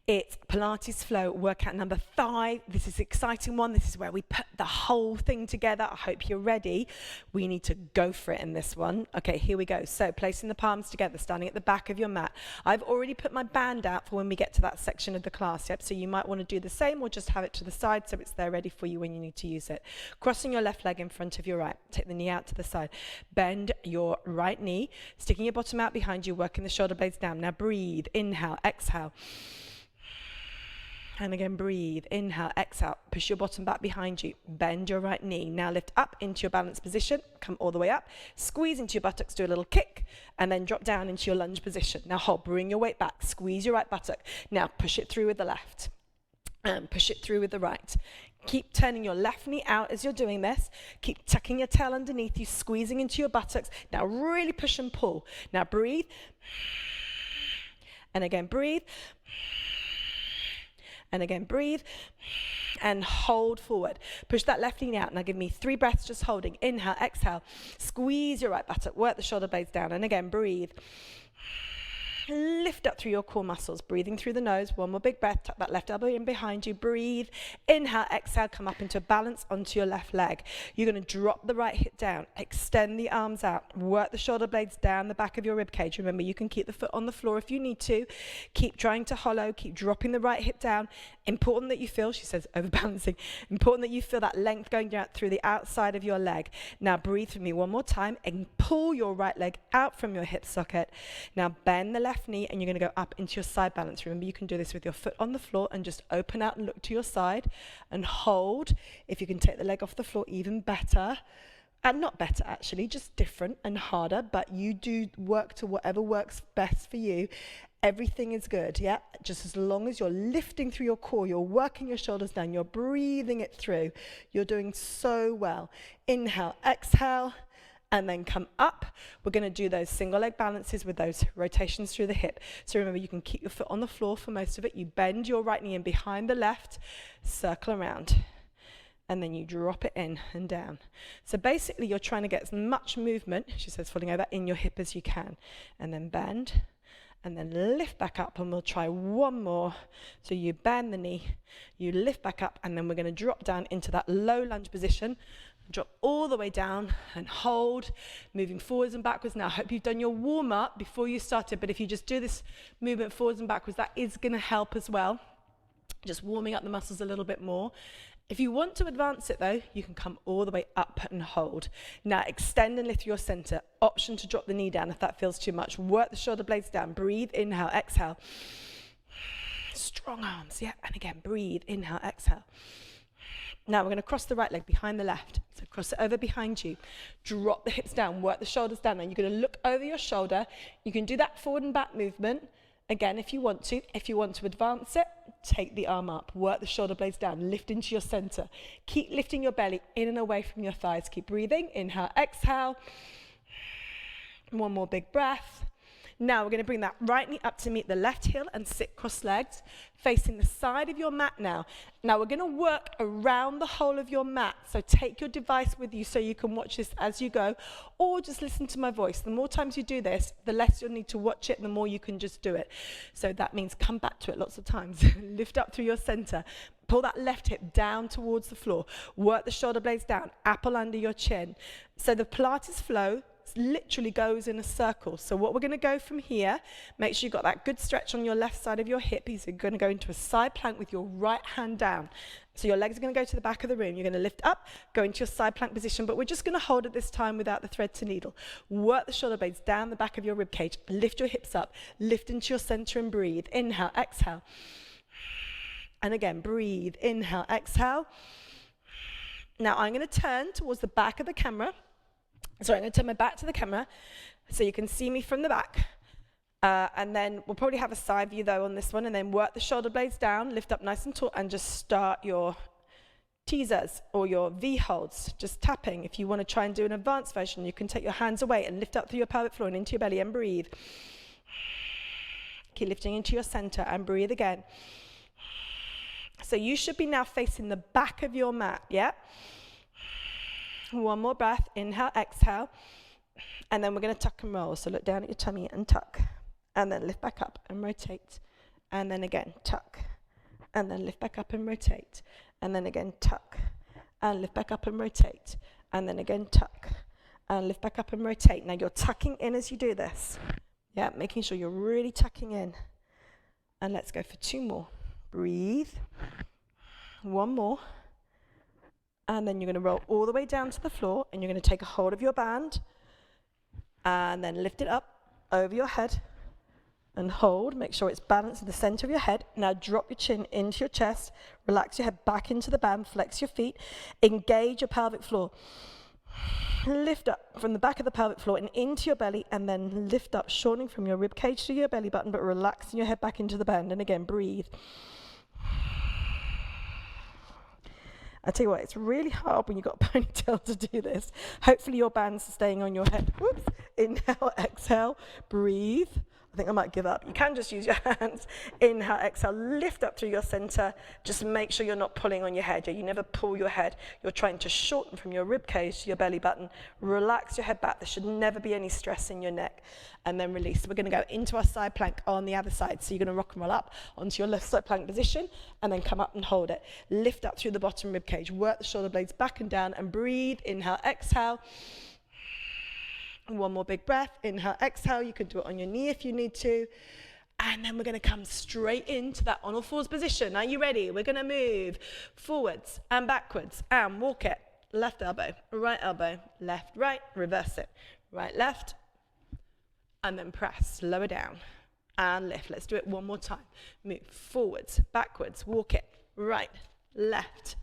It's Pilates Flow workout number 5. This is an exciting one. This is where we put the whole thing together. I hope you're ready. We need to go for it in this one. Okay, here we go. So placing the palms together, standing at the back of your mat. I've already put my band out for when we get to that section of the class. Yep. So you might want to do the same or just have it to the side so it's there ready for you when you need to use it. Crossing your left leg in front of your right. Take the knee out to the side. Bend your right knee, sticking your bottom out behind you, working the shoulder blades down. Now breathe. Inhale, exhale. And again, breathe. Inhale, exhale. Push your bottom back behind you. Bend your right knee. Now lift up into your balanced position. Come all the way up. Squeeze into your buttocks, do a little kick, and then drop down into your lunge position. Now hold, bring your weight back. Squeeze your right buttock. Now push it through with the left. And push it through with the right. Keep turning your left knee out as you're doing this. Keep tucking your tail underneath you, squeezing into your buttocks. Now really push and pull. Now breathe. And again, breathe. And again, breathe and hold forward. Push that left knee out. Now give me 3 breaths just holding. Inhale, exhale. Squeeze your right buttock. Work the shoulder blades down. And again, breathe. Lift up through your core muscles, breathing through the nose. One more big breath, tuck that left elbow in behind you, breathe. Inhale, exhale, come up into balance onto your left leg. You're going to drop the right hip down, extend the arms out, work the shoulder blades down the back of your rib cage. Remember, you can keep the foot on the floor if you need to. Keep trying to hollow, keep dropping the right hip down. Important that you feel, she says overbalancing, important that you feel that length going down through the outside of your leg. Now breathe for me one more time and pull your right leg out from your hip socket. Now bend the left knee and you're going to go up into your side balance. Remember, you can do this with your foot on the floor and just open out and look to your side and hold. If you can take the leg off the floor, even better. And not better actually, just different and harder, but you do work to whatever works best for you. Everything is good, yeah? Just as long as you're lifting through your core, you're working your shoulders down, you're breathing it through, you're doing so well. Inhale, exhale. And then come up. We're going to do those single leg balances with those rotations through the hip. So remember, you can keep your foot on the floor for most of it. You bend your right knee in behind the left, circle around, and then you drop it in and down. So basically, you're trying to get as much movement, she says, falling over, in your hip as you can. And then bend, and then lift back up, and we'll try one more. So you bend the knee, you lift back up, and then we're going to drop down into that low lunge position. Drop all the way down and hold, moving forwards and backwards. Now, I hope you've done your warm-up before you started, but if you just do this movement forwards and backwards, that is going to help as well. Just warming up the muscles a little bit more. If you want to advance it, though, you can come all the way up and hold. Now, extend and lift your center. Option to drop the knee down if that feels too much. Work the shoulder blades down. Breathe, inhale, exhale. Strong arms, yeah. And again, breathe, inhale, exhale. Now we're going to cross the right leg behind the left. So cross it over behind you. Drop the hips down, work the shoulders down. Now you're going to look over your shoulder. You can do that forward and back movement. Again, if you want to. If you want to advance it, take the arm up. Work the shoulder blades down. Lift into your center. Keep lifting your belly in and away from your thighs. Keep breathing. Inhale, exhale. One more big breath. Now we're going to bring that right knee up to meet the left heel and sit cross-legged, facing the side of your mat now. Now we're going to work around the whole of your mat. So take your device with you so you can watch this as you go, or just listen to my voice. The more times you do this, the less you'll need to watch it, the more you can just do it. So that means come back to it lots of times. Lift up through your center. Pull that left hip down towards the floor. Work the shoulder blades down, apple under your chin. So the Pilates Flow literally goes in a circle. So what we're going to go from here, make sure you've got that good stretch on your left side of your hip. You're going to go into a side plank with your right hand down. So your legs are going to go to the back of the room. You're going to lift up, go into your side plank position, but we're just going to hold it this time without the thread to needle. Work the shoulder blades down the back of your rib cage. Lift your hips up, lift into your center and breathe. Inhale, exhale. And again, breathe. Inhale, exhale. Now I'm going to turn towards the back of the camera. Sorry, I'm going to turn my back to the camera so you can see me from the back. And then we'll probably have a side view, though, on this one. And then work the shoulder blades down, lift up nice and tall, and just start your teasers or your V-holds, just tapping. If you want to try and do an advanced version, you can take your hands away and lift up through your pelvic floor and into your belly and breathe. Keep lifting into your center and breathe again. So you should be now facing the back of your mat, yeah? One more breath, inhale, exhale, and then we're going to tuck and roll. So look down at your tummy and tuck, and then lift back up and rotate and then again, tuck, and then lift back up and rotate, and then again, tuck, and lift back up and rotate, and then again, tuck, and lift back up and rotate. Now you're tucking in as you do this. Yeah, making sure you're really tucking in. And let's go for 2 more. Breathe. 1 more. And then you're going to roll all the way down to the floor, and you're going to take a hold of your band, and then lift it up over your head, and hold. Make sure it's balanced in the center of your head. Now drop your chin into your chest, relax your head back into the band, flex your feet, engage your pelvic floor. Lift up from the back of the pelvic floor and into your belly, and then lift up, shortening from your rib cage to your belly button, but relaxing your head back into the band. And again, breathe. I tell you what, it's really hard when you've got a ponytail to do this. Hopefully your band's staying on your head. Whoops. Inhale, exhale, breathe. I think I might give up. You can just use your hands. Inhale, exhale, lift up through your center. Just make sure you're not pulling on your head. You never pull your head. You're trying to shorten from your rib cage to your belly button. Relax your head back. There should never be any stress in your neck. And then release. We're going to go into our side plank on the other side. So you're going to rock and roll up onto your left side plank position, and then come up and hold it. Lift up through the bottom rib cage. Work the shoulder blades back and down, and breathe. Inhale, exhale. 1 more big breath. Inhale, exhale. You can do it on your knee if you need to. And then we're going to come straight into that on all fours position. Are you ready? We're going to move forwards and backwards and walk it. Left elbow, left, right, reverse it. Right, left, and then press. Lower down and lift. Let's do it 1 more time. Move forwards, backwards, walk it. Right, left,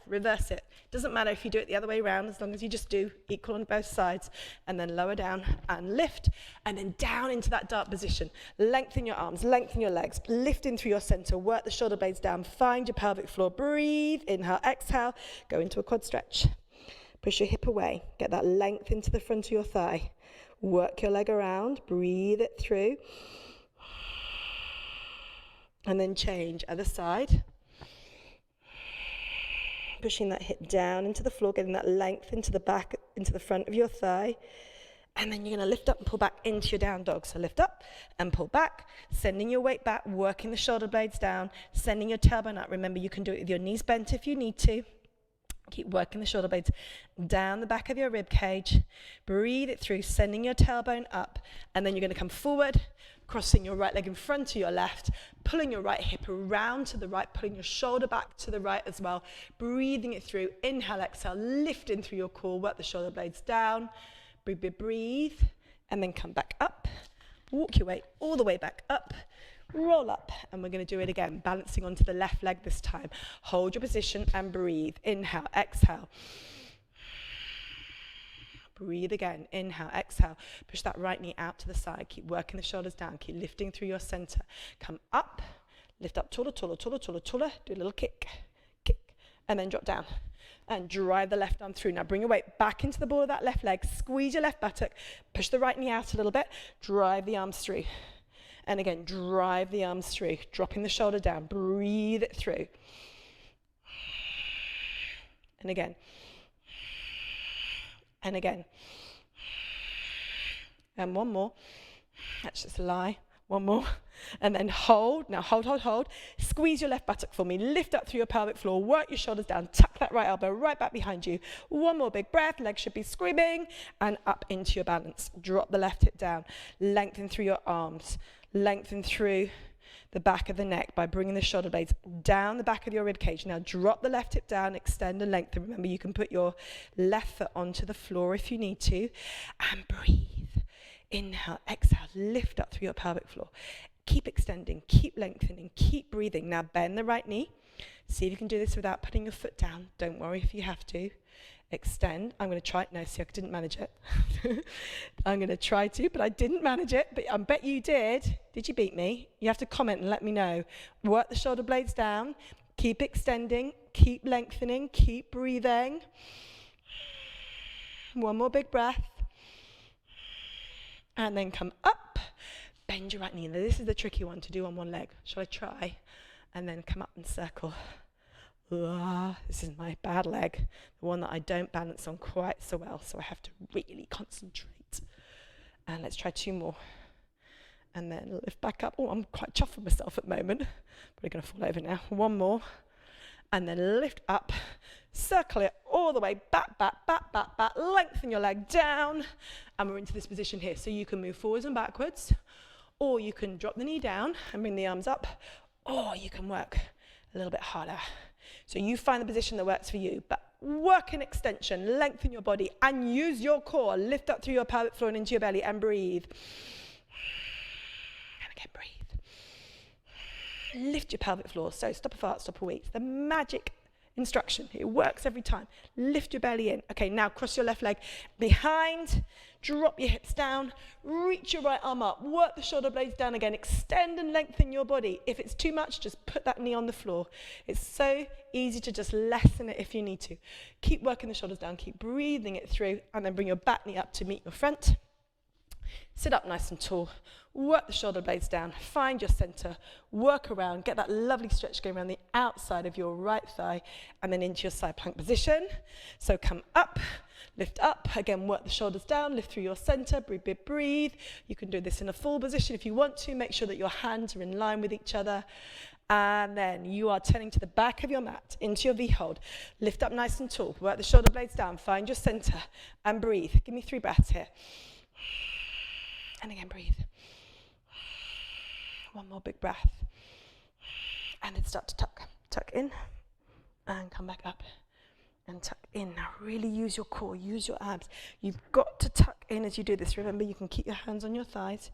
reverse it. Doesn't matter if you do it the other way around, as long as you just do equal on both sides. And then lower down and lift, and then down into that dark position. Lengthen your arms, lengthen your legs, lift in through your center, work the shoulder blades down, find your pelvic floor, breathe, inhale, exhale, go into a quad stretch. Push your hip away, get that length into the front of your thigh. Work your leg around, breathe it through. And then change, other side. Pushing that hip down into the floor, getting that length into the back, into the front of your thigh. And then you're going to lift up and pull back into your down dog. So lift up and pull back, sending your weight back, working the shoulder blades down, sending your tailbone up. Remember, you can do it with your knees bent if you need to. Keep working the shoulder blades down the back of your rib cage. Breathe it through, sending your tailbone up. And then you're going to come forward, crossing your right leg in front of your left, pulling your right hip around to the right, pulling your shoulder back to the right as well. Breathing it through. Inhale, exhale, lift in through your core, work the shoulder blades down. Breathe, and then come back up. Walk your way all the way back up. Roll up, and we're going to do it again, balancing onto the left leg this time. Hold your position and breathe. Inhale, exhale. Breathe again. Inhale, exhale. Push that right knee out to the side. Keep working the shoulders down. Keep lifting through your center. Come up, lift up taller. Do a little kick, and then drop down. And drive the left arm through. Now bring your weight back into the ball of that left leg. Squeeze your left buttock. Push the right knee out a little bit. Drive the arms through. And again, drive the arms through. Dropping the shoulder down. Breathe it through. And again. And again. And 1 more. That's just a lie. 1 more. And then hold. Now hold. Squeeze your left buttock for me. Lift up through your pelvic floor. Work your shoulders down. Tuck that right elbow right back behind you. 1 more big breath. Legs should be screaming. And up into your balance. Drop the left hip down. Lengthen through your arms. Lengthen through the back of the neck by bringing the shoulder blades down the back of your rib cage. Now drop the left hip down, extend and lengthen. Remember, you can put your left foot onto the floor if you need to. And breathe. Inhale, exhale, lift up through your pelvic floor. Keep extending, keep lengthening, keep breathing. Now bend the right knee. See if you can do this without putting your foot down. Don't worry if you have to. Extend. I'm going to try it. No, see, I didn't manage it. I'm going to try to, but I didn't manage it. But I bet you did. Did you beat me? You have to comment and let me know. Work the shoulder blades down. Keep extending. Keep lengthening. Keep breathing. 1 more big breath. And then come up. Bend your right knee. Now, this is the tricky one to do on 1 leg. Shall I try? And then come up and circle. This is my bad leg, the one that I don't balance on quite so well, so I have to really concentrate. And let's try 2 more. and then lift back up. Oh, I'm quite chuffed with myself at the moment. Probably going to fall over now. One more, and then lift up, circle it all the way back, back, back, back, back. Lengthen your leg down, and we're into this position here. So you can move forwards and backwards, or you can drop the knee down and bring the arms up, or you can work a little bit harder. So you find the position that works for you, but work in extension, lengthen your body, and use your core. Lift up through your pelvic floor and into your belly, and breathe. And again, breathe. Lift your pelvic floor. So stop a fart, stop a wee. It's the magic instruction. It works every time. Lift your belly in. Okay, now cross your left leg behind, drop your hips down, reach your right arm up, work the shoulder blades down again, extend and lengthen your body. If it's too much, just put that knee on the floor. It's so easy to just lessen it if you need to. Keep working the shoulders down, keep breathing it through, and then bring your back knee up to meet your front. Sit up nice and tall, work the shoulder blades down, find your center, work around, get that lovely stretch going around the outside of your right thigh, and then into your side plank position. So come up, lift up, again work the shoulders down, lift through your center, breathe, breathe, breathe. You can do this in a full position if you want to, make sure that your hands are in line with each other. And then you are turning to the back of your mat, into your V-hold. Lift up nice and tall, work the shoulder blades down, find your center, and breathe. Give me 3 breaths here. And again, breathe. One more big breath. And then start to tuck. Tuck in and come back up and tuck in. Now really use your core, use your abs. You've got to tuck in as you do this. Remember, you can keep your hands on your thighs.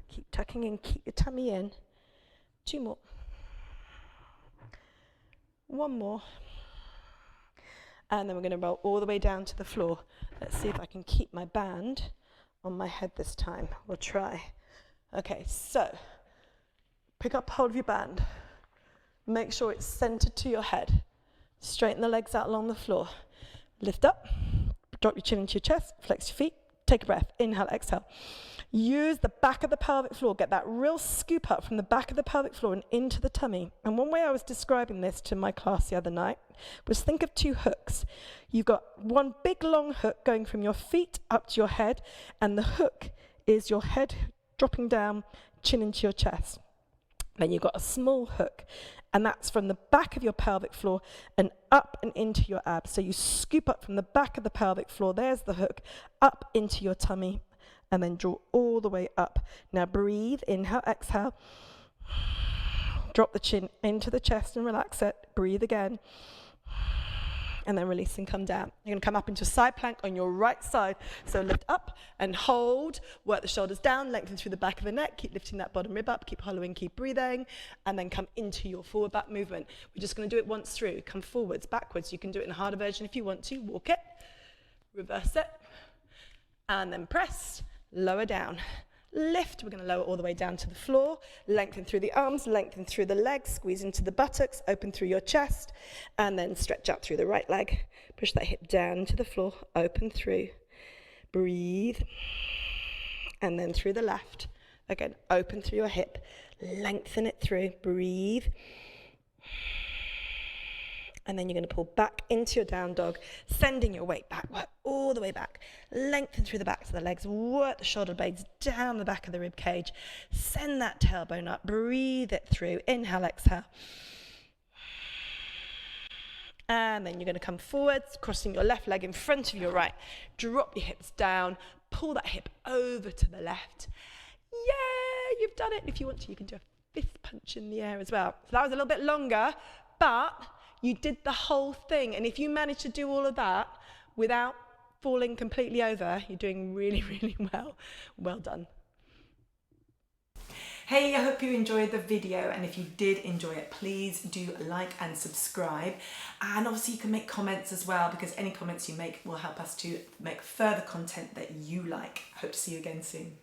Keep tucking in, keep your tummy in. 2 more. 1 more. And then we're going to roll all the way down to the floor. Let's see if I can keep my band on my head this time. We'll try. Okay, so pick up hold of your band. Make sure it's centered to your head. Straighten the legs out along the floor. Lift up, drop your chin into your chest, flex your feet, take a breath, inhale, exhale. Use the back of the pelvic floor, get that real scoop up from the back of the pelvic floor and into the tummy. And one way I was describing this to my class the other night was think of 2 hooks. You've got one big long hook going from your feet up to your head, and the hook is your head dropping down, chin into your chest. Then you've got a small hook, and that's from the back of your pelvic floor and up and into your abs. So you scoop up from the back of the pelvic floor, there's the hook, up into your tummy, and then draw all the way up. Now breathe, inhale, exhale. Drop the chin into the chest and relax it. Breathe again. And then release and come down. You're going to come up into a side plank on your right side. So lift up and hold. Work the shoulders down, lengthen through the back of the neck. Keep lifting that bottom rib up. Keep hollowing, keep breathing. And then come into your forward back movement. We're just going to do it once through. Come forwards, backwards. You can do it in a harder version if you want to. Walk it. Reverse it. And then press. Lower down, lift. We're going to lower all the way down to the floor. Lengthen through the arms, lengthen through the legs, squeeze into the buttocks, open through your chest, and then stretch out through the right leg. Push that hip down to the floor, open through. Breathe. And then through the left. Again, open through your hip, lengthen it through, breathe. And then you're going to pull back into your down dog, sending your weight back, work all the way back. Lengthen through the backs of the legs, work the shoulder blades down the back of the rib cage. Send that tailbone up, breathe it through. Inhale, exhale. And then you're going to come forwards, crossing your left leg in front of your right. Drop your hips down, pull that hip over to the left. Yeah, you've done it. If you want to, you can do a fist punch in the air as well. So that was a little bit longer, but you did the whole thing. And if you manage to do all of that without falling completely over, you're doing really, really well. Well done. Hey, I hope you enjoyed the video, and if you did enjoy it, please do like and subscribe. And obviously you can make comments as well, because any comments you make will help us to make further content that you like. Hope to see you again soon.